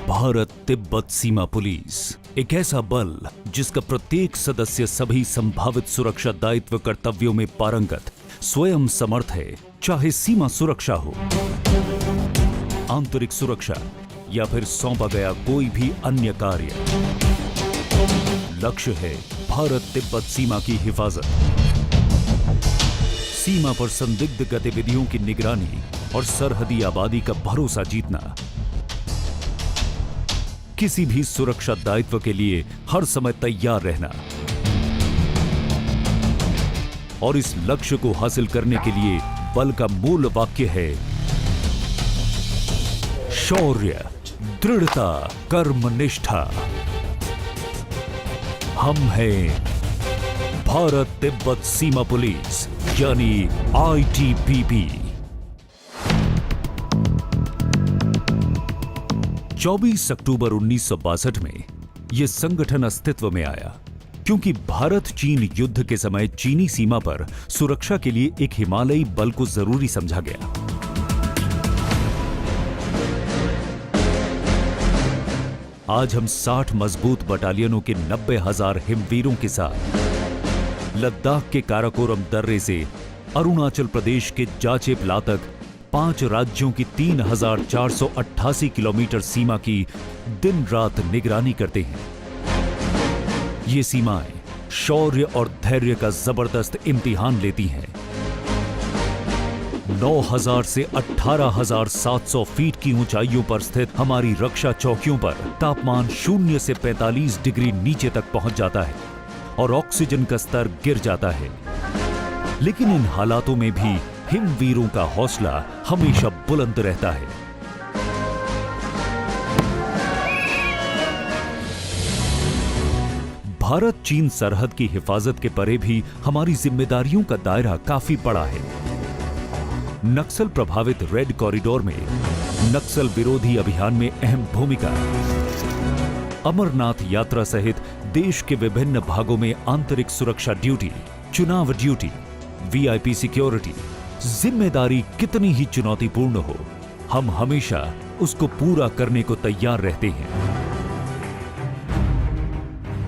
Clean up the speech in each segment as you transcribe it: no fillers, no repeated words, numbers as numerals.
भारत तिब्बत सीमा police एक ऐसा बल जिसका प्रत्येक सदस्य सभी संभावित सुरक्षा दायित्व कर्तव्यों में पारंगत, स्वयं समर्थ है, चाहे सीमा सुरक्षा हो, आंतरिक सुरक्षा या फिर सौंपा गया कोई भी अन्य कार्य। लक्ष्य है भारत तिब्बत सीमा की हिफाजत, सीमा पर संदिग्ध गतिविधियों की निगरानी और सरहदी आबादी का भरोसा जीतना। किसी भी सुरक्षा दायित्व के लिए हर समय तैयार रहना और इस लक्ष्य को हासिल करने के लिए बल का मूल वाक्य है शौर्य, दृढ़ता, कर्मनिष्ठा। हम हैं भारत तिब्बत सीमा पुलिस यानी ITBP। 24 अक्टूबर 1962 में यह संगठन अस्तित्व में आया क्योंकि भारत चीन युद्ध के समय चीनी सीमा पर सुरक्षा के लिए एक हिमालयी बल को जरूरी समझा गया। आज हम 60 मजबूत बटालियनों के 90,000 हिमवीरों के साथ लद्दाख के काराकोरम दर्रे से अरुणाचल प्रदेश के जाचेपला तक 5 राज्यों की 3,488 किलोमीटर सीमा की दिन रात निगरानी करते हैं। ये सीमाएं शौर्य और धैर्य का जबरदस्त इम्तिहान लेती हैं। 9,000 से 18,700 फीट की ऊंचाइयों पर स्थित हमारी रक्षा चौकियों पर तापमान 0 से 45 डिग्री नीचे तक पहुंच जाता है और ऑक्सीजन का स्तर गिर जाता है। लेकिन इन हालातों में भी हिमवीरों का हौसला हमेशा बुलंद रहता है। भारत चीन सरहद की हिफाजत के परे भी हमारी जिम्मेदारियों का दायरा काफी बड़ा है। नक्सल प्रभावित रेड कॉरिडोर में नक्सल विरोधी अभियान में अहम भूमिका, अमरनाथ यात्रा सहित देश के विभिन्न भागों में आंतरिक सुरक्षा ड्यूटी, चुनाव ड्यूटी, VIP सिक्योरिटी। जिम्मेदारी कितनी ही चुनौतीपूर्ण हो, हम हमेशा उसको पूरा करने को तैयार रहते हैं।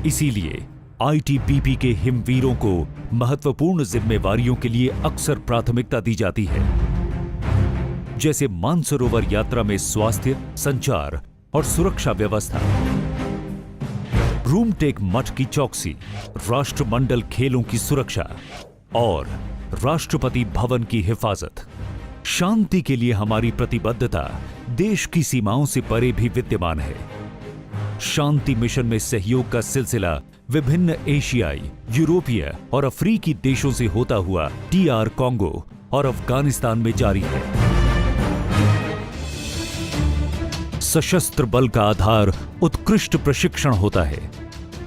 इसीलिए ITBP के हिमवीरों को महत्वपूर्ण जिम्मेवारियों के लिए अक्सर प्राथमिकता दी जाती है, जैसे मानसरोवर यात्रा में स्वास्थ्य, संचार और सुरक्षा व्यवस्था, रूमटेक मठ की चौकसी, राष्ट्रमंडल खेलों की सुरक्षा और राष्ट्रपति भवन की हिफाजत। शांति के लिए हमारी प्रतिबद्धता देश की सीमाओं से परे भी विद्यमान है। शांति मिशन में सहयोग का सिलसिला विभिन्न एशियाई, यूरोपीय और अफ्रीकी देशों से होता हुआ DR कांगो और अफगानिस्तान में जारी है। सशस्त्र बल का आधार उत्कृष्ट प्रशिक्षण होता है।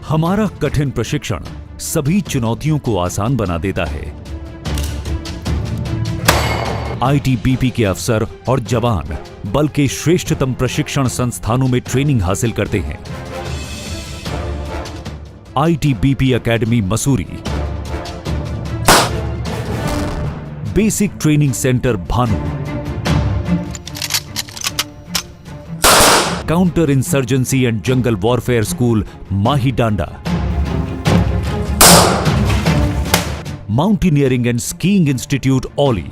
हमारा कठिन प्रशिक्षण सभी चुनौतियों को आसान बना देता है। ITBP के अफसर और जवान बल के श्रेष्ठतम प्रशिक्षण संस्थानों में ट्रेनिंग हासिल करते हैं। ITBP academy Mussoorie, basic training centre Bhanu, counter insurgency and jungle warfare school Mahi Danda, mountaineering and skiing institute Auli,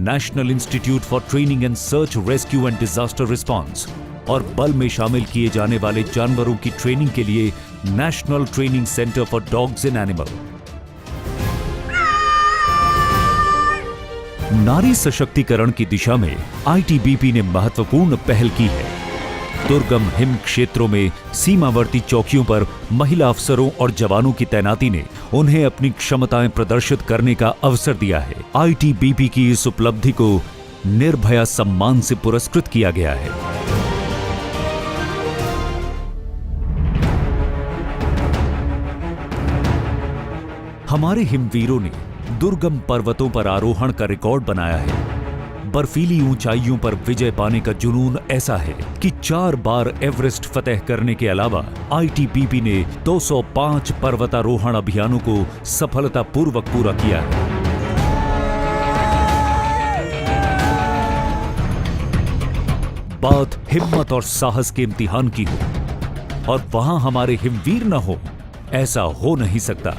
national institute for training and search rescue and disaster response और बल में शामिल किए जाने वाले जानवरों की ट्रेनिंग के लिए national training centre for dogs and animal. नारी सशक्तिकरण की दिशा में ITBP ने महत्वपूर्ण पहल की है। दुर्गम हिम क्षेत्रों में सीमावर्ती चौकियों पर महिला अफसरों और जवानों की तैनाती ने उन्हें अपनी क्षमताएं प्रदर्शित करने का अवसर दिया है। ITBP की इस उपलब्धि को निर्भया सम्मान से पुरस्कृत किया गया है। हमारे हिमवीरों ने दुर्गम पर्वतों पर आरोहण का रिकॉर्ड बनाया है। बर्फीली ऊंचाइयों पर विजय पाने का जुनून ऐसा है कि 4 बार एवरेस्ट फतेह करने के अलावा आईटीबीपी ने 205 पर्वतारोहण अभियानों को सफलतापूर्वक पूरा किया है। बात हिम्मत और साहस के इम्तिहान की हो और वहां हमारे हिमवीर न हो, ऐसा हो नहीं सकता।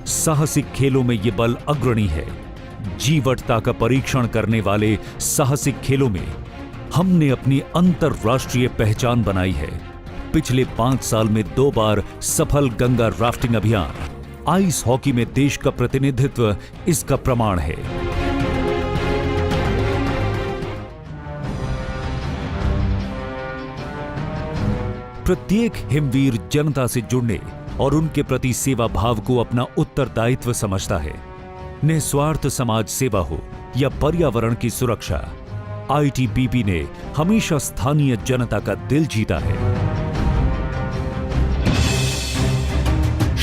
साहसिक खेलों में ये बल अग्रणी है। जीवटता का परीक्षण करने वाले साहसिक खेलों में हमने अपनी अंतरराष्ट्रीय पहचान बनाई है। पिछले 5 साल में 2 बार सफल गंगा राफ्टिंग अभियान, आइस हॉकी में देश का प्रतिनिधित्व इसका प्रमाण है। प्रत्येक हिमवीर जनता से जुड़ने और उनके प्रति सेवा भाव को अपना उत्तरदायित्व समझता है। निस्वार्थ समाज सेवा हो या पर्यावरण की सुरक्षा, आईटीबीपी ने हमेशा स्थानीय जनता का दिल जीता है।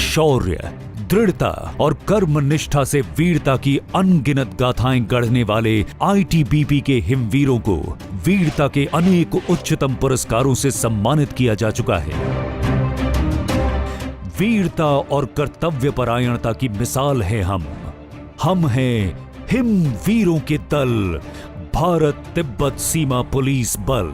शौर्य, दृढ़ता और कर्मनिष्ठा से वीरता की अनगिनत गाथाएं गढ़ने वाले आईटीबीपी के हिमवीरों को वीरता के अनेक उच्चतम पुरस्कारों से सम्मानित किया जा चुका है। वीरता और कर्तव्यपरायणता की मिसाल है हम हैं हिम वीरों के दल, भारत तिब्बत सीमा पुलिस बल।